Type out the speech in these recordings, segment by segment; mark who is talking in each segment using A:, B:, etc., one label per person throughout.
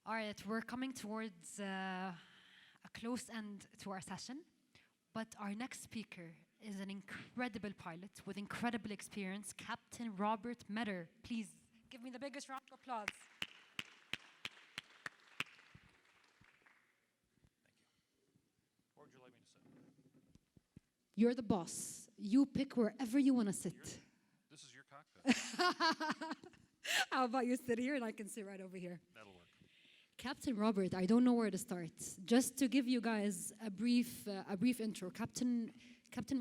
A: All right, we're coming towards a close end to our session, but our next speaker is an incredible pilot with incredible experience, Captain Robert Meder. Please give me the biggest round of applause.
B: Thank you. Where would you like me to sit?
A: You're the boss. You pick wherever you want to sit.
B: This is your cockpit.
A: How about you sit here and I can sit right over here?
B: That'll work.
A: Captain Robert, I don't know where to start. Just to give you guys a brief intro, Captain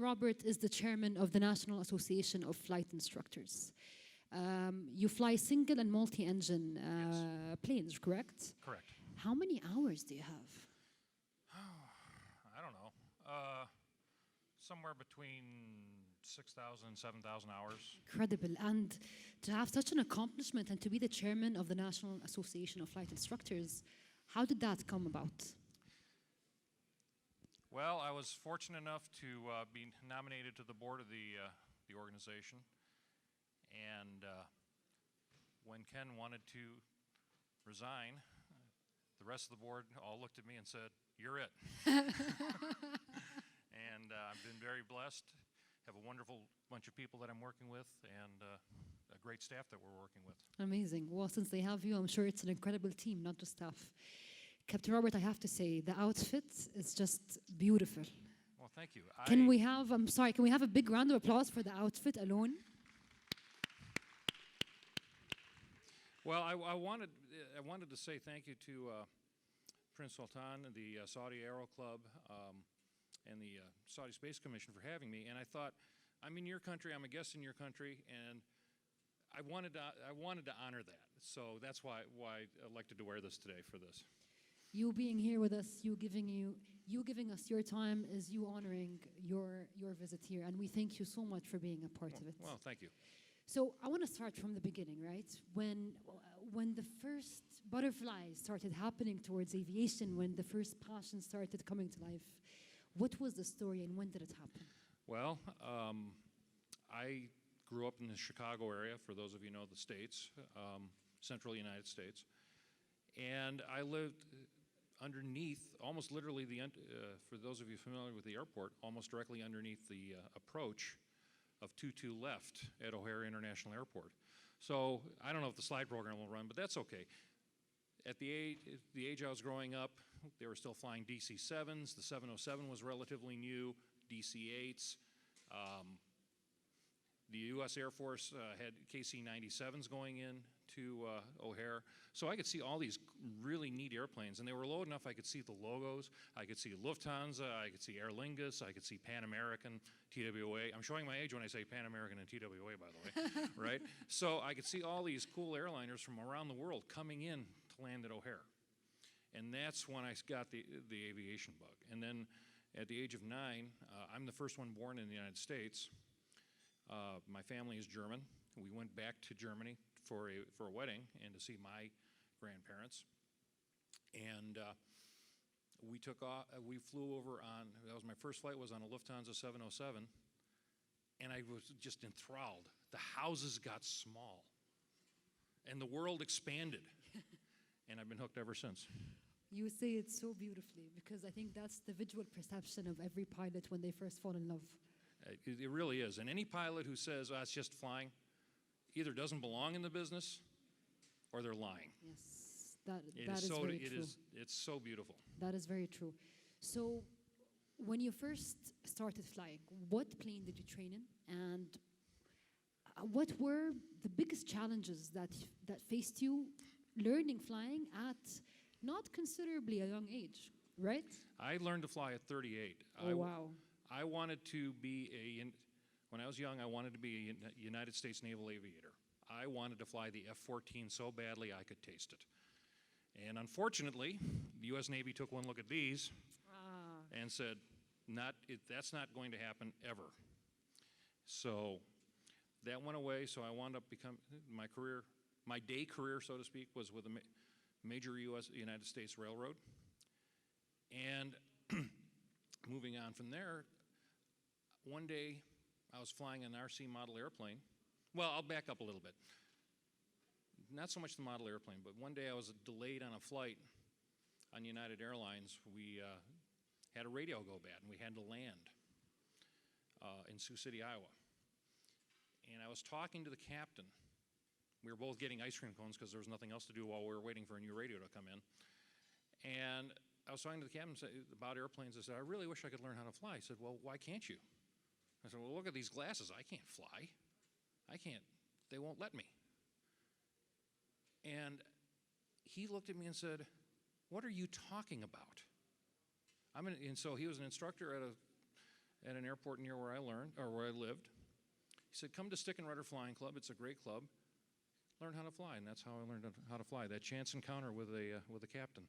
A: Robert is the chairman of the National Association of Flight Instructors. You fly single and multi-engine planes, correct?
B: Correct.
A: How many hours do you have?
B: I don't know. Somewhere between 6,000 and 7,000 hours.
A: Incredible. And to have such an accomplishment and to be the chairman of the National Association of Flight Instructors, how did that come about?
B: Well, I was fortunate enough to be nominated to the board of the organization. And when Ken wanted to resign, the rest of the board all looked at me and said, "You're it." And I've been very blessed, have a wonderful bunch of people that I'm working with, and a great staff that we're working with.
A: Amazing. Well, since they have you, I'm sure it's an incredible team, not just staff. Captain Robert, I have to say, the outfit is just beautiful.
B: Well, thank you.
A: Can we have a big round of applause for the outfit alone?
B: Well, I wanted to say thank you to Prince Sultan, the Saudi Aero Club, and the Saudi Space Commission for having me. And I thought, I'm in your country, I'm a guest in your country, and I wanted to honor that. So that's why I elected to wear this today for this.
A: You being here with us, you giving us your time is you honoring your visit here, and we thank you so much for being a part of it.
B: Well, thank you.
A: So I want to start from the beginning, right? When the first butterflies started happening towards aviation, when the first passion started coming to life, what was the story and when did it happen?
B: Well, I grew up in the Chicago area, for those of you who know the States, central United States. And I lived underneath, almost literally, for those of you familiar with the airport, almost directly underneath the approach of 22 left at O'Hare International Airport. So I don't know if the slide program will run, but that's okay. At the age I was growing up, they were still flying DC-7s. The 707 was relatively new, DC-8s. The U.S. Air Force had KC-97s going in to O'Hare. So I could see all these really neat airplanes, and they were low enough I could see the logos. I could see Lufthansa, I could see Aer Lingus, I could see Pan American, TWA. I'm showing my age when I say Pan American and TWA, by the way, right? So I could see all these cool airliners from around the world coming in to land at O'Hare. And that's when I got the aviation bug. And then at the age of 9, I'm the first one born in the United States. My family is German. We went back to Germany for a wedding and to see my grandparents. And we took off. We flew over on. That was my first flight. Was on a Lufthansa 707, and I was just enthralled. The houses got small, and the world expanded, and I've been hooked ever since.
A: You say it so beautifully, because I think that's the visual perception of every pilot when they first fall in love.
B: It really is. And any pilot who says, it's just flying, either doesn't belong in the business or they're lying.
A: Yes, that is very true.
B: It's so beautiful.
A: That is very true. So when you first started flying, what plane did you train in? And what were the biggest challenges that faced you learning flying at not considerably a young age, right?
B: I learned to fly at 38.
A: Oh, wow.
B: I wanted to be when I was young, I wanted to be a United States Naval aviator. I wanted to fly the F-14 so badly I could taste it. And unfortunately, the U.S. Navy took one look at these and said, that's not going to happen ever. So that went away, so I wound up my day career, so to speak, was with a major United States railroad. And moving on from there, one day I was flying an RC model airplane. Well, I'll back up a little bit. not so much the model airplane, but one day I was delayed on a flight on United Airlines. We had a radio go bad, and we had to land in Sioux City, Iowa. And I was talking to the captain. We were both getting ice cream cones because there was nothing else to do while we were waiting for a new radio to come in. And I was talking to the captain about airplanes. I said, I really wish I could learn how to fly. He said, well, why can't you? I said, well, look at these glasses. I can't fly. I can't. They won't let me. And he looked at me and said, what are you talking about? And so he was an instructor at an airport near where I learned, or where I lived. He said, come to Stick and Rudder Flying Club. It's a great club. Learn how to fly. And that's how I learned how to fly, that chance encounter with a captain.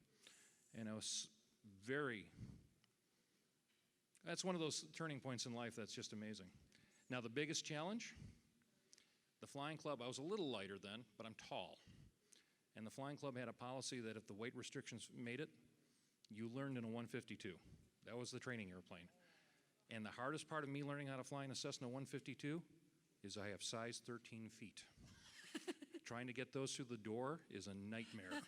B: And I was that's one of those turning points in life that's just amazing. Now, the biggest challenge, the flying club, I was a little lighter then, but I'm tall. And the flying club had a policy that if the weight restrictions made it, you learned in a 152. That was the training airplane. And the hardest part of me learning how to fly in a Cessna 152 is I have size 13 feet. Trying to get those through the door is a nightmare.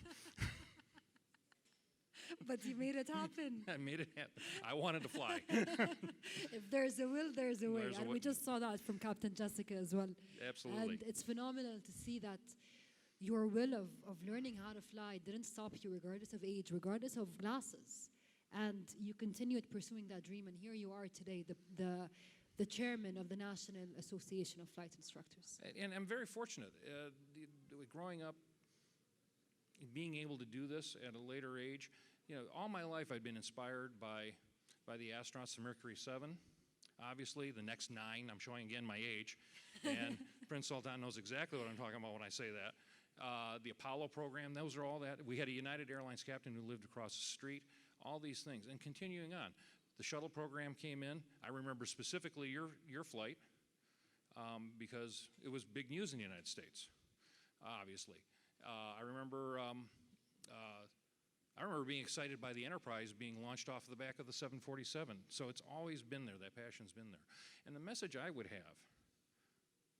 A: But you made it happen.
B: I made it happen. I wanted to fly.
A: If there's a will, there's a way.
B: There's a
A: And
B: will.
A: we just saw that from Captain Jessica as well.
B: Absolutely.
A: And it's phenomenal to see that your will of learning how to fly didn't stop you regardless of age, regardless of glasses. And you continued pursuing that dream. And here you are today, the chairman of the National Association of Flight Instructors.
B: And I'm very fortunate. Growing up, being able to do this at a later age, all my life I've been inspired by the astronauts, the Mercury 7. Obviously, the next 9, I'm showing again my age, and Prince Sultan knows exactly what I'm talking about when I say that. The Apollo program, those are all that. We had a United Airlines captain who lived across the street, all these things. And continuing on, the shuttle program came in. I remember specifically your flight because it was big news in the United States, obviously. I remember being excited by the Enterprise being launched off the back of the 747. So it's always been there. That passion's been there. And the message I would have,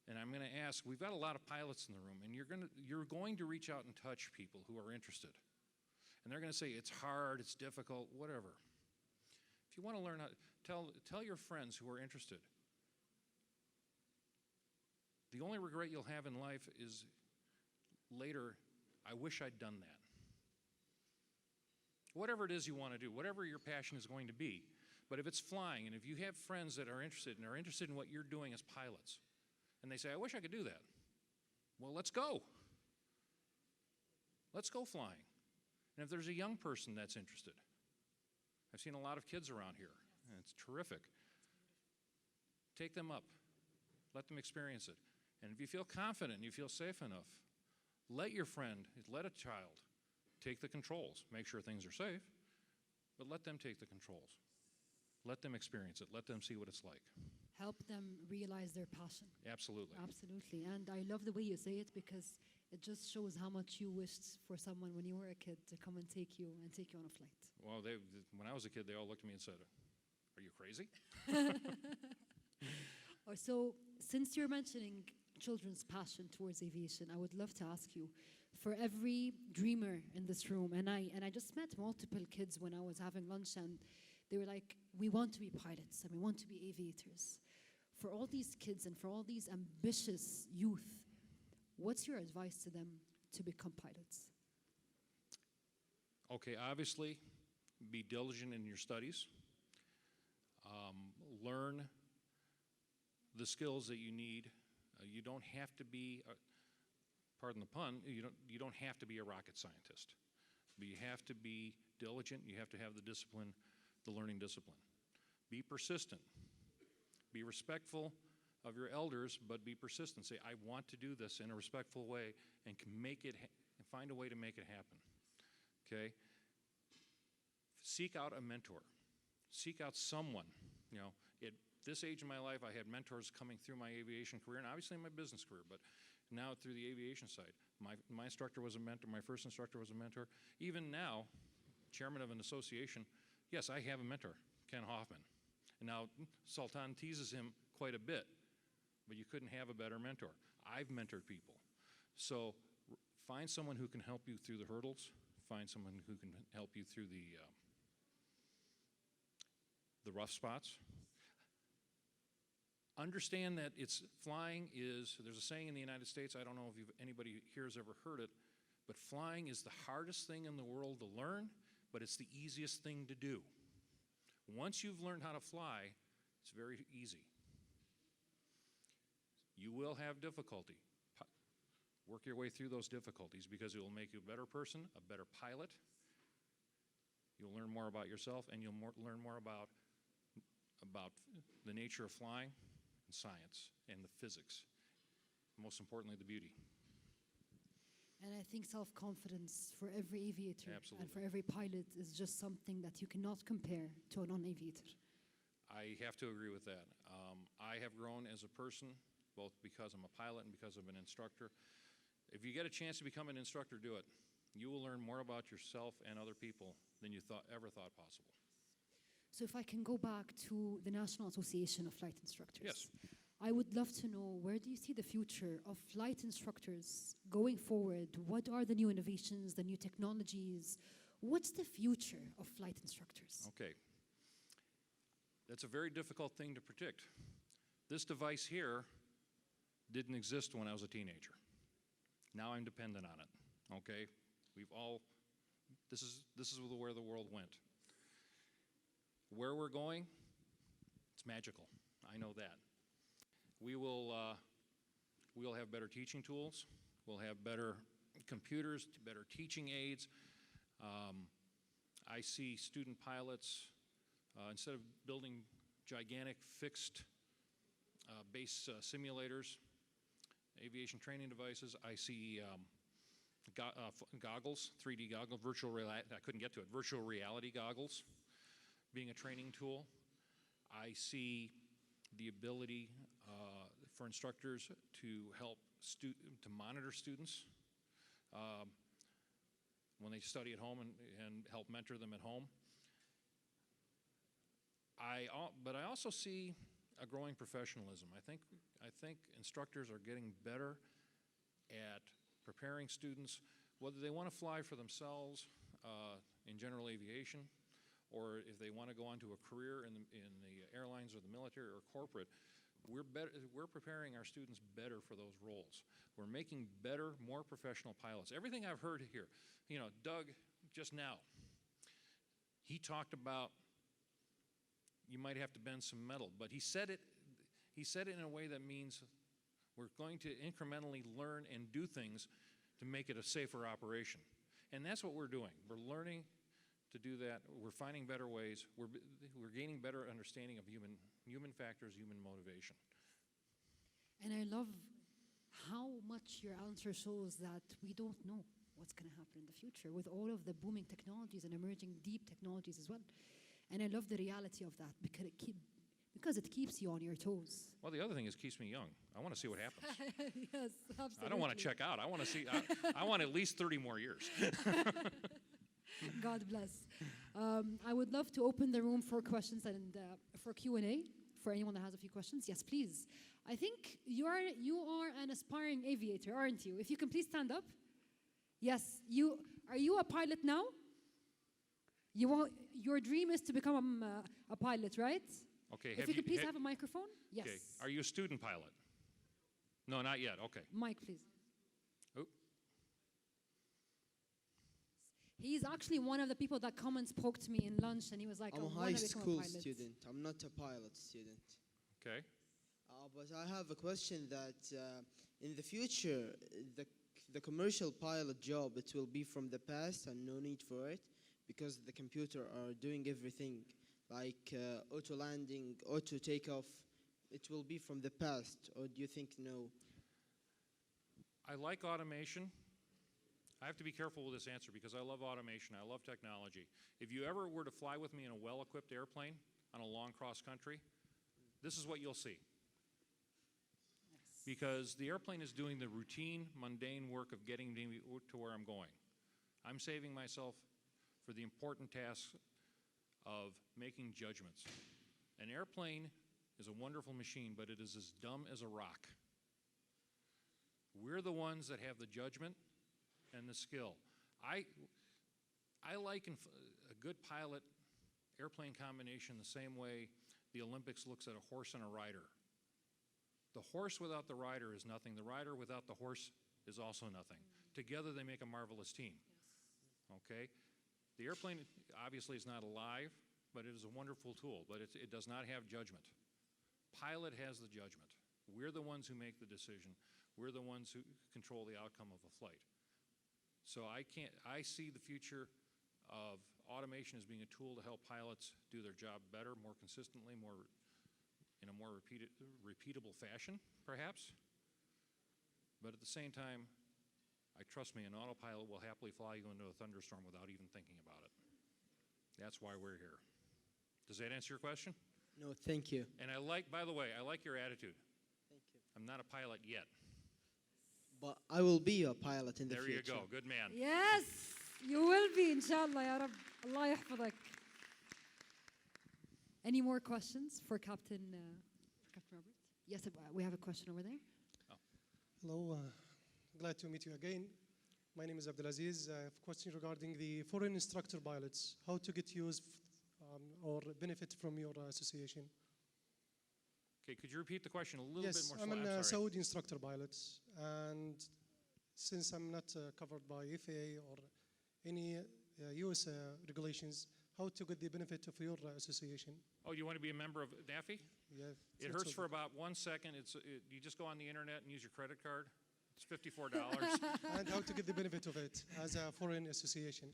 B: and I'm going to ask, we've got a lot of pilots in the room, and you're going to reach out and touch people who are interested. And they're going to say, it's hard, it's difficult, whatever. If you want to learn how, tell your friends who are interested. The only regret you'll have in life is later, I wish I'd done that. Whatever it is you want to do, whatever your passion is going to be. But if it's flying, and if you have friends that are interested in what you're doing as pilots, and they say, I wish I could do that. Well, let's go. Let's go flying. And if there's a young person that's interested, I've seen a lot of kids around here, and it's terrific. Take them up. Let them experience it. And if you feel confident and you feel safe enough, let a child take the controls. Make sure things are safe, but let them take the controls. Let them experience it. Let them see what it's like.
A: Help them realize their passion.
B: Absolutely.
A: Absolutely. And I love the way you say it because it just shows how much you wished for someone when you were a kid to come and take you on a flight.
B: Well, when I was a kid, they all looked at me and said, are you crazy?
A: So, since you're mentioning children's passion towards aviation, I would love to ask you, for every dreamer in this room, and I just met multiple kids when I was having lunch, and they were like, we want to be pilots and we want to be aviators. For all these kids and for all these ambitious youth, what's your advice to them to become pilots?
B: Okay, obviously, be diligent in your studies. Learn the skills that you need. You don't have to be, pardon the pun, you don't have to be a rocket scientist. But you have to be diligent. You have to have the discipline, the learning discipline. Be persistent. Be respectful of your elders, but be persistent. Say, I want to do this in a respectful way and can find a way to make it happen. Okay? Seek out a mentor. Seek out someone. At this age in my life, I had mentors coming through my aviation career, and obviously in my business career, but now through the aviation side. My instructor was a mentor. My first instructor was a mentor. Even now, chairman of an association, yes, I have a mentor, Ken Hoffman. And now Sultan teases him quite a bit, but you couldn't have a better mentor. I've mentored people. So Find someone who can help you through the hurdles. Find someone who can help you through the rough spots. Understand that flying is, there's a saying in the United States, I don't know if anybody here has ever heard it, but flying is the hardest thing in the world to learn, but it's the easiest thing to do. Once you've learned how to fly, it's very easy. You will have difficulty. Work your way through those difficulties because it will make you a better person, a better pilot. You'll learn more about yourself, and you'll learn more about the nature of flying and science and the physics. Most importantly, the beauty.
A: And I think self-confidence for every aviator
B: Absolutely.
A: and for every pilot is just something that you cannot compare to a non-aviator.
B: I have to agree with that. I have grown as a person, both because I'm a pilot and because I'm an instructor. If you get a chance to become an instructor, do it. You will learn more about yourself and other people than you ever thought possible.
A: So if I can go back to the National Association of Flight Instructors.
B: Yes.
A: I would love to know, where do you see the future of flight instructors going forward? What are the new innovations, the new technologies? What's the future of flight instructors?
B: Okay. That's a very difficult thing to predict. This device here didn't exist when I was a teenager. Now I'm dependent on it, okay? This is where the world went. Where we're going, it's magical. I know that. We'll have better teaching tools. We'll have better computers, better teaching aids. I see student pilots, instead of building gigantic fixed base simulators, aviation training devices, I see goggles, 3D goggles, virtual reality goggles being a training tool. I see the ability for instructors to help to monitor students when they study at home and help mentor them at home. But I also see a growing professionalism. I think instructors are getting better at preparing students, whether they want to fly for themselves in general aviation, or if they want to go on to a career in the airlines or the military or corporate. We're preparing our students better for those roles. We're making better, more professional pilots. Everything I've heard here, Doug, just now, he talked about you might have to bend some metal, but he said it in a way that means we're going to incrementally learn and do things to make it a safer operation. And that's what we're doing. We're learning to do that. We're finding better ways. We're gaining better understanding of human factors, human motivation.
A: And I love how much your answer shows that we don't know what's going to happen in the future with all of the booming technologies and emerging deep technologies as well. And I love the reality of that because it keeps you on your toes.
B: Well, the other thing is it keeps me young. I want to see what happens.
A: Yes, absolutely.
B: I don't want to check out. I want to see. I want at least 30 more years.
A: God bless. I would love to open the room for questions and for Q&A for anyone that has a few questions. Yes, please. I think you are an aspiring aviator, aren't you? If you can please stand up. Yes, are you a pilot now? Your dream is to become a pilot, right?
B: Okay.
A: If you could please have a microphone. Yes.
B: Okay. Are you a student pilot? No, not yet. Okay.
A: Mike, please.
B: Oh.
C: He's actually one of the people that come and spoke to me in lunch, and he was like,
D: I'm a high school student. I'm not a pilot student.
B: Okay.
D: But I have a question that in the future, the commercial pilot job, it will be from the past and no need for it because the computer are doing everything like auto landing, auto takeoff. It will be from the past, or do you think no?
B: I like automation. I have to be careful with this answer because I love automation. I love technology. If you ever were to fly with me in a well-equipped airplane on a long cross-country, this is what you'll see.
A: Yes.
B: Because the airplane is doing the routine, mundane work of getting me to where I'm going. I'm saving myself for the important task of making judgments. An airplane is a wonderful machine, but it is as dumb as a rock. We're the ones that have the judgment and the skill. I liken a good pilot airplane combination the same way the Olympics looks at a horse and a rider. The horse without the rider is nothing. The rider without the horse is also nothing. Together they make a marvelous team. Okay? The airplane obviously is not alive, but it is a wonderful tool, but it does not have judgment. Pilot has the judgment. We're the ones who make the decision. We're the ones who control the outcome of a flight. So I see the future of automation as being a tool to help pilots do their job better, more consistently, in a more repeatable fashion, perhaps. But at the same time, trust me, an autopilot will happily fly you into a thunderstorm without even thinking about it. That's why we're here. Does that answer your question?
D: No, thank you.
B: And by the way, I like your attitude.
D: Thank you.
B: I'm not a pilot yet.
D: But I will be a pilot in the
B: There
D: future.
B: you go. Good man.
A: Yes, you will be, inshallah, ya Rab. Allah yahfadak. Any more questions for Captain Robert? Yes, we have a question over there.
E: Hello, glad to meet you again. My name is Abdulaziz. I have a question regarding the foreign instructor pilots. How to get use or benefit from your association?
B: Okay, could you repeat the question a little bit
E: Yes,
B: more
E: I'm
B: slowly?
E: a Saudi instructor pilot, and since I'm not covered by FAA or any US regulations, how to get the benefit of your association?
B: Oh, you want to be a member of NAFI?
E: Yeah,
B: It hurts for about 1 second. You just go on the internet and use your credit card. It's $54.
E: and how to get the benefit of it as a foreign association?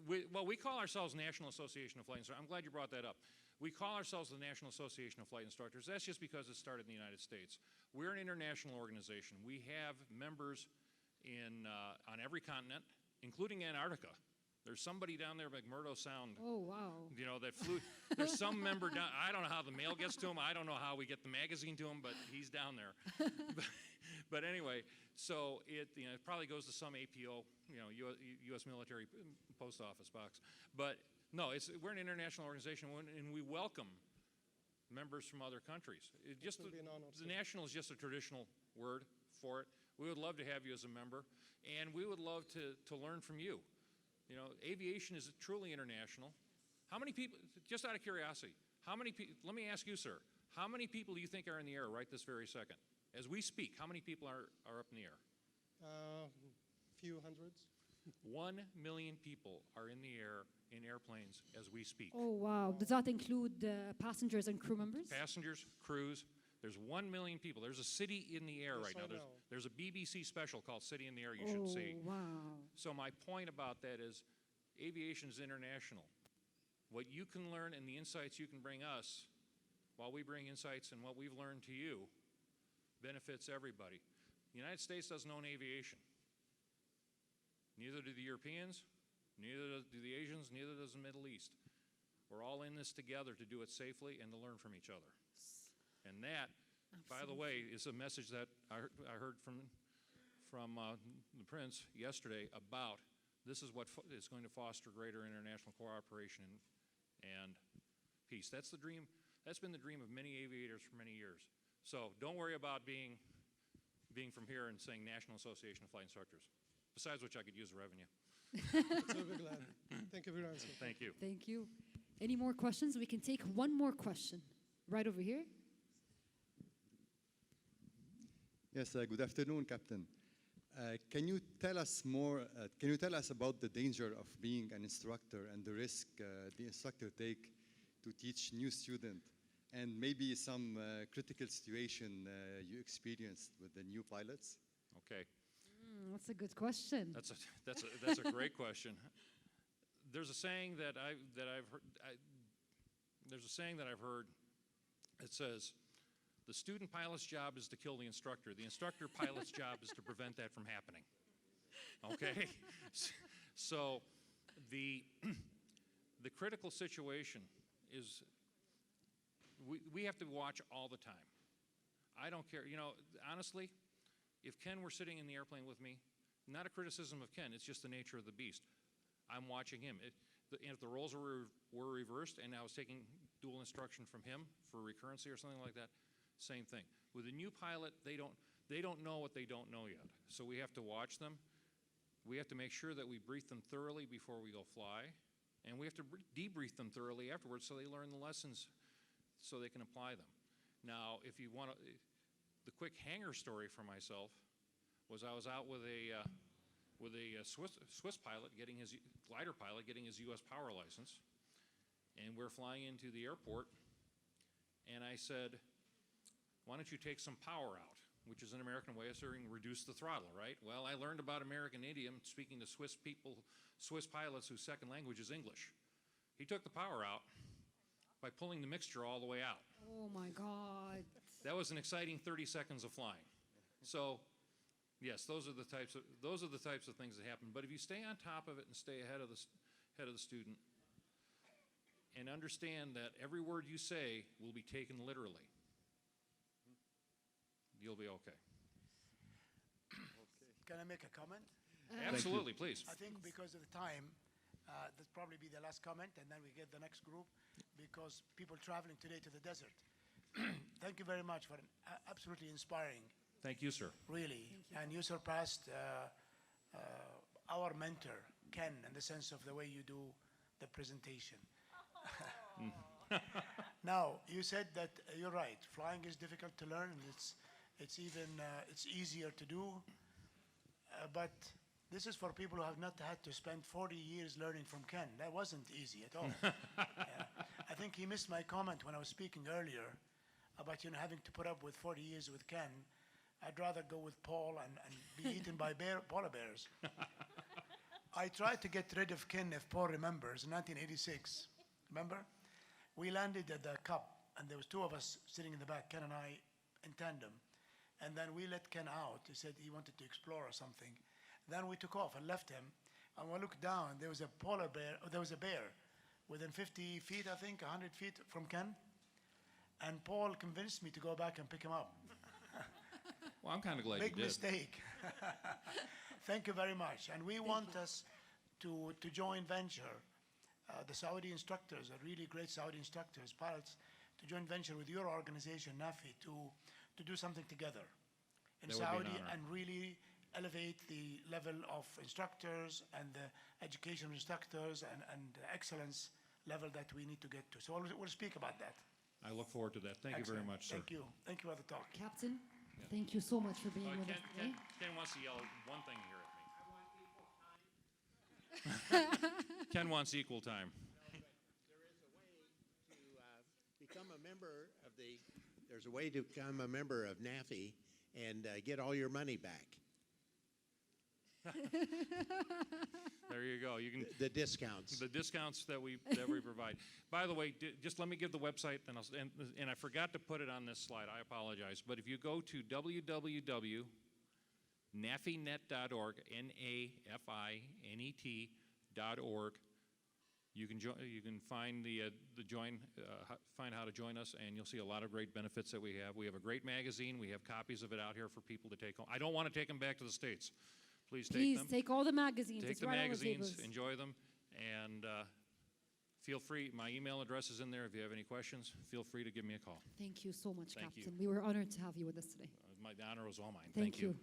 B: We call ourselves National Association of Flight Instructors. I'm glad you brought that up. We call ourselves the National Association of Flight Instructors. That's just because it started in the United States. We're an international organization. We have members on every continent, including Antarctica. There's somebody down there, McMurdo Sound.
A: Oh, wow.
B: You know, that flew. There's some member down. I don't know how the mail gets to him. I don't know how we get the magazine to him, but he's down there. But anyway, so it probably goes to some APO, U.S. military post office box. But no, we're an international organization, and we welcome members from other countries. The national is just a traditional word for it. We would love to have you as a member, and we would love to learn from you. You know, aviation is truly international. How many people, just out of curiosity, let me ask you, sir, how many people do you think are in the air right this very second? As we speak, how many people are up in the air?
E: Few hundreds.
B: 1 million people are in the air in airplanes as we speak.
A: Oh, wow. Does that include passengers and crew members?
B: Passengers, crews, there's 1 million people. There's a city in the air right now. There's a BBC special called City in the Air you should see.
A: Oh, wow.
B: So my point about that is aviation is international. What you can learn and the insights you can bring us, while we bring insights and what we've learned to you, benefits everybody. The United States doesn't own aviation. Neither do the Europeans, neither do the Asians, neither does the Middle East. We're all in this together to do it safely and to learn from each other. And that, by the way, is a message that I heard from the Prince yesterday about this is what is going to foster greater international cooperation and peace. That's the dream. That's been the dream of many aviators for many years. So don't worry about being from here and saying National Association of Flight Instructors. Besides which, I could use the revenue.
E: So we're glad. Thank you for your answer.
B: Thank you.
A: Thank you. Any more questions? We can take one more question right over here.
F: Yes, good afternoon, Captain. Can you tell us more? Can you tell us about the danger of being an instructor and the risk the instructor take to teach new students, and maybe some critical situation you experienced with the new pilots?
B: Okay.
A: That's a good question.
B: That's a great question. There's a saying that I've heard. There's a saying that I've heard. It says, "The student pilot's job is to kill the instructor. The instructor pilot's job is to prevent that from happening." Okay? So the critical situation is we have to watch all the time. I don't care. You know, honestly, if Ken were sitting in the airplane with me, not a criticism of Ken, it's just the nature of the beast. I'm watching him. If the roles were reversed and I was taking dual instruction from him for recurrency or something like that, same thing. With a new pilot, they don't know what they don't know yet. So we have to watch them. We have to make sure that we brief them thoroughly before we go fly, and we have to debrief them thoroughly afterwards so they learn the lessons so they can apply them. Now, if you want to, the quick hangar story for myself was I was out with a Swiss pilot getting his glider pilot getting his U.S. power license, and we're flying into the airport, and I said, "Why don't you take some power out?" Which is an American way of saying reduce the throttle, right? Well, I learned about American idiom speaking to Swiss people, Swiss pilots whose second language is English. He took the power out by pulling the mixture all the way out.
A: Oh my God.
B: That was an exciting 30 seconds of flying. So, yes, those are the types of things that happen. But if you stay on top of it and stay ahead of the student, and understand that every word you say will be taken literally, you'll be okay.
G: Can I make a comment?
B: Absolutely, please.
G: I think because of the time, this probably be the last comment, and then we get the next group, because people traveling today to the desert. Thank you very much for absolutely inspiring,
B: Thank you, sir.
G: really. And you surpassed our mentor, Ken, in the sense of the way you do the presentation. Now, you said that you're right. Flying is difficult to learn, and it's easier to do. But this is for people who have not had to spend 40 years learning from Ken. That wasn't easy at all. Yeah. I think he missed my comment when I was speaking earlier about having to put up with 40 years with Ken. I'd rather go with Paul and be eaten by polar bears. I tried to get rid of Ken, if Paul remembers, in 1986. Remember? We landed at the Cup, and there was two of us sitting in the back, Ken and I, in tandem. And then we let Ken out. He said he wanted to explore or something. Then we took off and left him. And when I looked down, there was a polar bear, there was a bear within 50 feet, I think, 100 feet from Ken. And Paul convinced me to go back and pick him up.
B: Well, I'm kind of glad you
G: Big
B: did.
G: mistake. Thank you very much. And we want us to join venture. The Saudi instructors are really great Saudi instructors, pilots, to join venture with your organization, NAFI, to do something together in
B: That would be an
G: Saudi
B: honor.
G: and really elevate the level of instructors and the education instructors and the excellence level that we need to get to. So we'll speak about that.
B: I look forward to that. Thank you very
G: Excellent.
B: much, sir.
G: Thank you. Thank you for the talk.
A: Captain, thank you so much for being with us today.
B: Ken wants to yell one thing here at me. Ken wants equal time.
H: There's a way to become a member of NAFI and get all your money back.
B: There you go. You can
H: The discounts.
B: the discounts that we provide. By the way, just let me give the website, and I forgot to put it on this slide. I apologize. But if you go to www.nafinet.org, NAFINET.org, you can find find how to join us, and you'll see a lot of great benefits that we have. We have a great magazine. We have copies of it out here for people to take home. I don't want to take them back to the States. Please take them.
A: Take all the magazines.
B: Take
A: It's
B: the
A: right on
B: magazines,
A: tables.
B: enjoy them, and feel free. My email address is in there. If you have any questions, feel free to give me a call.
A: Thank you so much,
B: Thank you.
A: Captain. We were honored to have you with us today.
B: My honor was all mine.
A: Thank you.